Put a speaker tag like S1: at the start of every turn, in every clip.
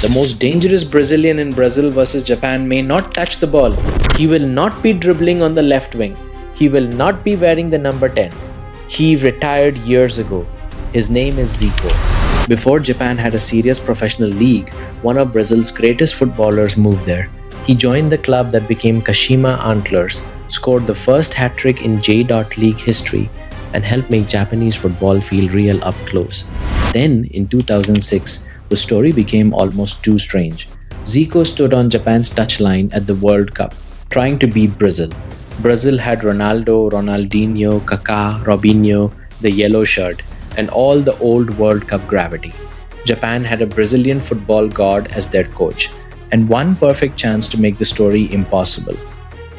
S1: The most dangerous Brazilian in Brazil versus Japan may not touch the ball. He will not be dribbling on the left wing. He will not be wearing the number 10. He retired years ago. His name is Zico. Before Japan had a serious professional league, one of Brazil's greatest footballers moved there. He joined the club that became Kashima Antlers, scored the first hat-trick in J.League history, and helped make Japanese football feel real up close. Then, in 2006, the story became almost too strange. Zico stood on Japan's touchline at the World Cup, trying to beat Brazil. Brazil had Ronaldo, Ronaldinho, Kaká, Robinho, the yellow shirt, and all the old World Cup gravity. Japan had a Brazilian football god as their coach, and one perfect chance to make the story impossible.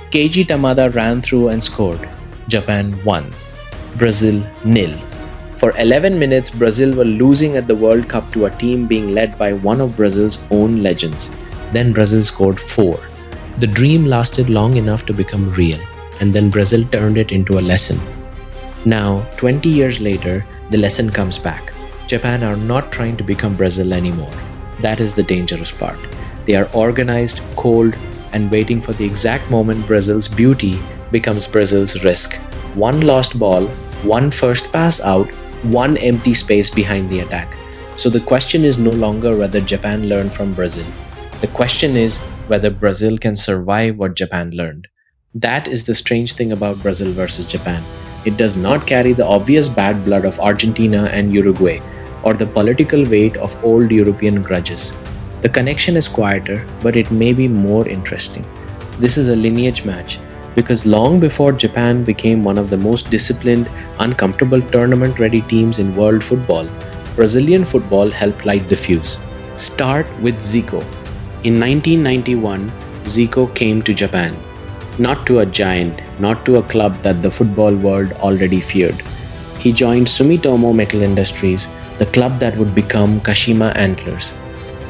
S1: Keiji Tamada ran through and scored. Japan won. Brazil nil. For 11 minutes, Brazil were losing at the World Cup to a team being led by one of Brazil's own legends. Then Brazil scored 4. The dream lasted long enough to become real, and then Brazil turned it into a lesson. Now, 20 years later, the lesson comes back. Japan are not trying to become Brazil anymore. That is the dangerous part. They are organized, cold, and waiting for the exact moment Brazil's beauty becomes Brazil's risk. One lost ball, one first pass out, one empty space behind the attack. So the question is no longer whether Japan learned from Brazil. The question is whether Brazil can survive what Japan learned. That is the strange thing about Brazil versus Japan. It does not carry the obvious bad blood of Argentina and Uruguay, or the political weight of old European grudges. The connection is quieter, but it may be more interesting. This is a lineage match, because long before Japan became one of the most disciplined, uncomfortable tournament-ready teams in world football, Brazilian football helped light the fuse. Start with Zico. In 1991, Zico came to Japan. Not to a giant, not to a club that the football world already feared. He joined Sumitomo Metal Industries, the club that would become Kashima Antlers.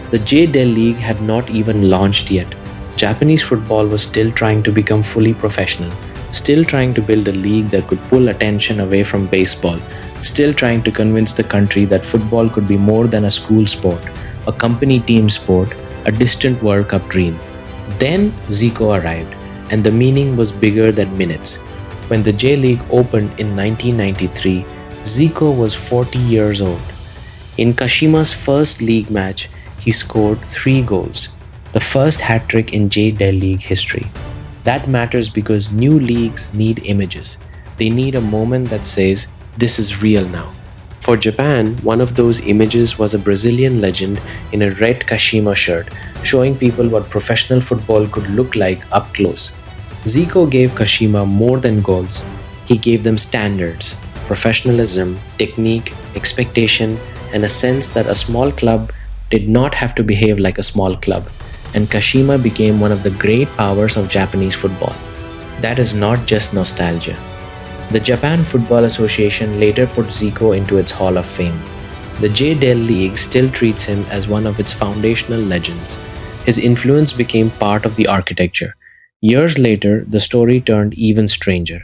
S1: The J.League had not even launched yet. Japanese football was still trying to become fully professional, still trying to build a league that could pull attention away from baseball, still trying to convince the country that football could be more than a school sport, a company team sport, a distant World Cup dream. Then Zico arrived, and the meaning was bigger than minutes. When the J.League opened in 1993, Zico was 40 years old. In Kashima's first league match, he scored 3 goals, the first hat-trick in J.League history. That matters because new leagues need images. They need a moment that says, this is real now. For Japan, one of those images was a Brazilian legend in a red Kashima shirt, showing people what professional football could look like up close. Zico gave Kashima more than goals. He gave them standards, professionalism, technique, expectation, and a sense that a small club did not have to behave like a small club, and Kashima became one of the great powers of Japanese football. That is not just nostalgia. The Japan Football Association later put Zico into its Hall of Fame. The J.League still treats him as one of its foundational legends. His influence became part of the architecture. Years later, the story turned even stranger.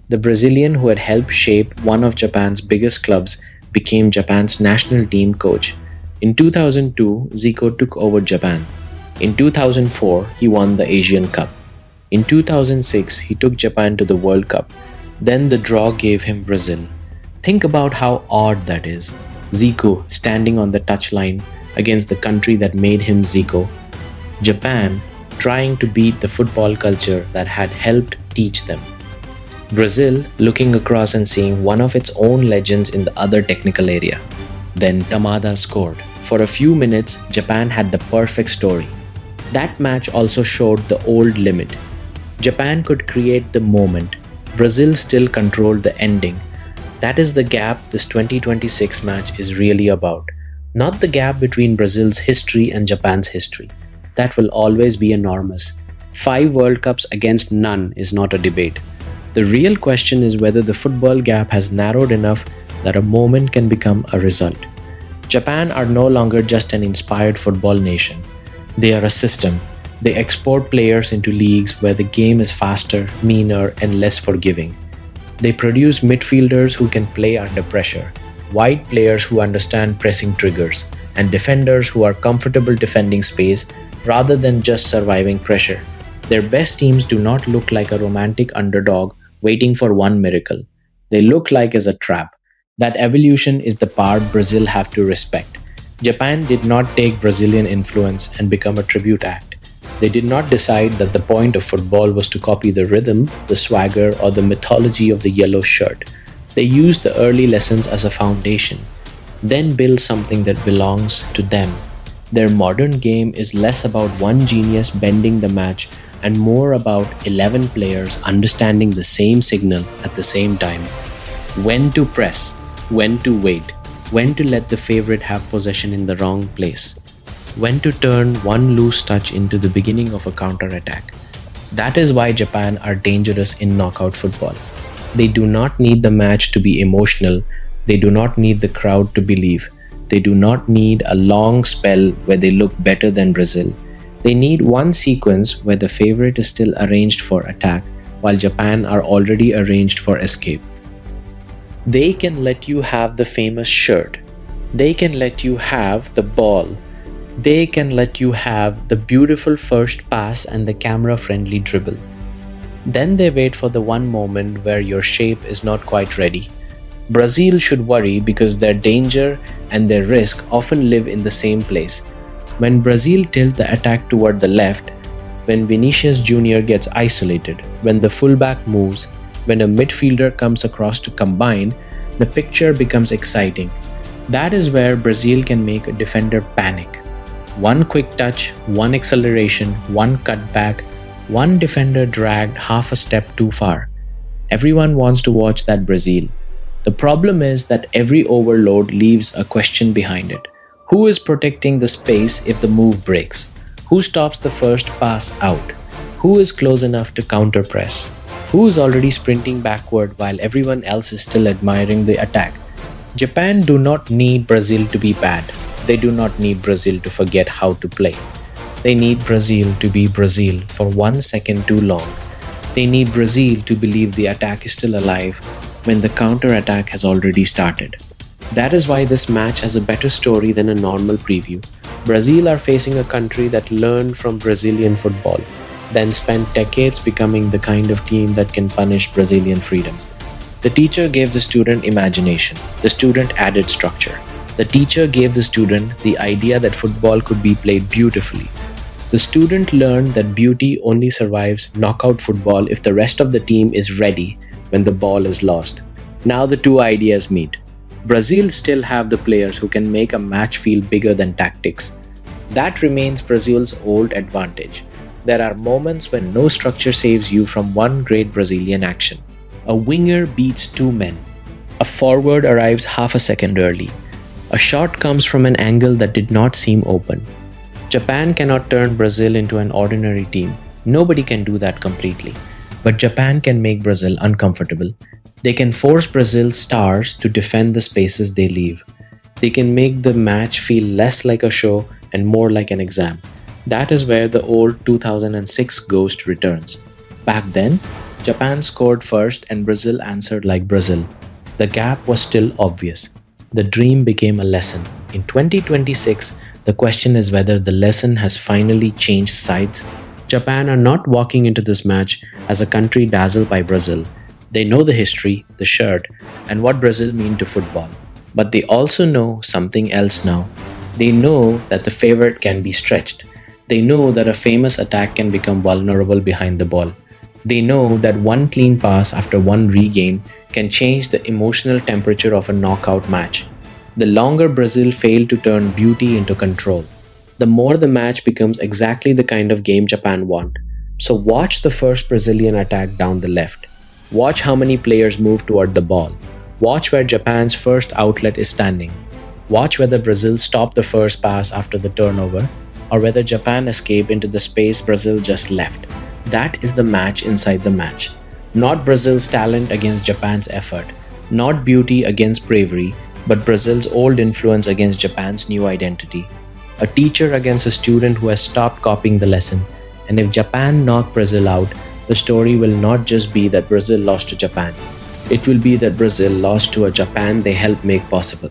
S1: The Brazilian who had helped shape one of Japan's biggest clubs became Japan's national team coach. In 2002, Zico took over Japan. In 2004, he won the Asian Cup. In 2006, he took Japan to the World Cup. Then the draw gave him Brazil. Think about how odd that is. Zico standing on the touchline against the country that made him Zico. Japan trying to beat the football culture that had helped teach them. Brazil looking across and seeing one of its own legends in the other technical area. Then Tamada scored. For a few minutes, Japan had the perfect story. That match also showed the old limit. Japan could create the moment. Brazil still controlled the ending. That is the gap this 2026 match is really about. Not the gap between Brazil's history and Japan's history. That will always be enormous. 5 World Cups against none is not a debate. The real question is whether the football gap has narrowed enough that a moment can become a result. Japan are no longer just an inspired football nation. They are a system. They export players into leagues where the game is faster, meaner, and less forgiving. They produce midfielders who can play under pressure, wide players who understand pressing triggers, and defenders who are comfortable defending space rather than just surviving pressure. Their best teams do not look like a romantic underdog waiting for one miracle. They look like as a trap. That evolution is the part Brazil have to respect. Japan did not take Brazilian influence and become a tribute act. They did not decide that the point of football was to copy the rhythm, the swagger, or the mythology of the yellow shirt. They used the early lessons as a foundation, then build something that belongs to them. Their modern game is less about one genius bending the match and more about 11 players understanding the same signal at the same time. When to press, when to wait, when to let the favorite have possession in the wrong place, when to turn one loose touch into the beginning of a counter-attack. That is why Japan are dangerous in knockout football. They do not need the match to be emotional. They do not need the crowd to believe. They do not need a long spell where they look better than Brazil. They need one sequence where the favorite is still arranged for attack while Japan are already arranged for escape. They can let you have the famous shirt. They can let you have the ball. They can let you have the beautiful first pass and the camera-friendly dribble. Then they wait for the one moment where your shape is not quite ready. Brazil should worry because their danger and their risk often live in the same place. When Brazil tilt the attack toward the left, when Vinicius Jr. gets isolated, when the fullback moves, when a midfielder comes across to combine, the picture becomes exciting. That is where Brazil can make a defender panic. One quick touch, one acceleration, one cutback, one defender dragged half a step too far. Everyone wants to watch that Brazil. The problem is that every overload leaves a question behind it. Who is protecting the space if the move breaks? Who stops the first pass out? Who is close enough to counter press? Who is already sprinting backward while everyone else is still admiring the attack? Japan do not need Brazil to be bad. They do not need Brazil to forget how to play. They need Brazil to be Brazil for 1 second too long. They need Brazil to believe the attack is still alive when the counter-attack has already started. That is why this match has a better story than a normal preview. Brazil are facing a country that learned from Brazilian football, then spent decades becoming the kind of team that can punish Brazilian freedom. The teacher gave the student imagination. The student added structure. The teacher gave the student the idea that football could be played beautifully. The student learned that beauty only survives knockout football if the rest of the team is ready when the ball is lost. Now the two ideas meet. Brazil still have the players who can make a match feel bigger than tactics. That remains Brazil's old advantage. There are moments when no structure saves you from one great Brazilian action. A winger beats two men. A forward arrives half a second early. A shot comes from an angle that did not seem open. Japan cannot turn Brazil into an ordinary team. Nobody can do that completely. But Japan can make Brazil uncomfortable. They can force Brazil's stars to defend the spaces they leave. They can make the match feel less like a show and more like an exam. That is where the old 2006 ghost returns. Back then, Japan scored first and Brazil answered like Brazil. The gap was still obvious. The dream became a lesson. In 2026, the question is whether the lesson has finally changed sides. Japan are not walking into this match as a country dazzled by Brazil. They know the history, the shirt, and what Brazil mean to football. But they also know something else now. They know that the favorite can be stretched. They know that a famous attack can become vulnerable behind the ball. They know that one clean pass after one regain can change the emotional temperature of a knockout match. The longer Brazil fail to turn beauty into control, the more the match becomes exactly the kind of game Japan want. So watch the first Brazilian attack down the left. Watch how many players move toward the ball. Watch where Japan's first outlet is standing. Watch whether Brazil stopped the first pass after the turnover, or whether Japan escaped into the space Brazil just left. That is the match inside the match. Not Brazil's talent against Japan's effort. Not beauty against bravery, but Brazil's old influence against Japan's new identity. A teacher against a student who has stopped copying the lesson. And if Japan knock Brazil out, the story will not just be that Brazil lost to Japan. It will be that Brazil lost to a Japan they helped make possible.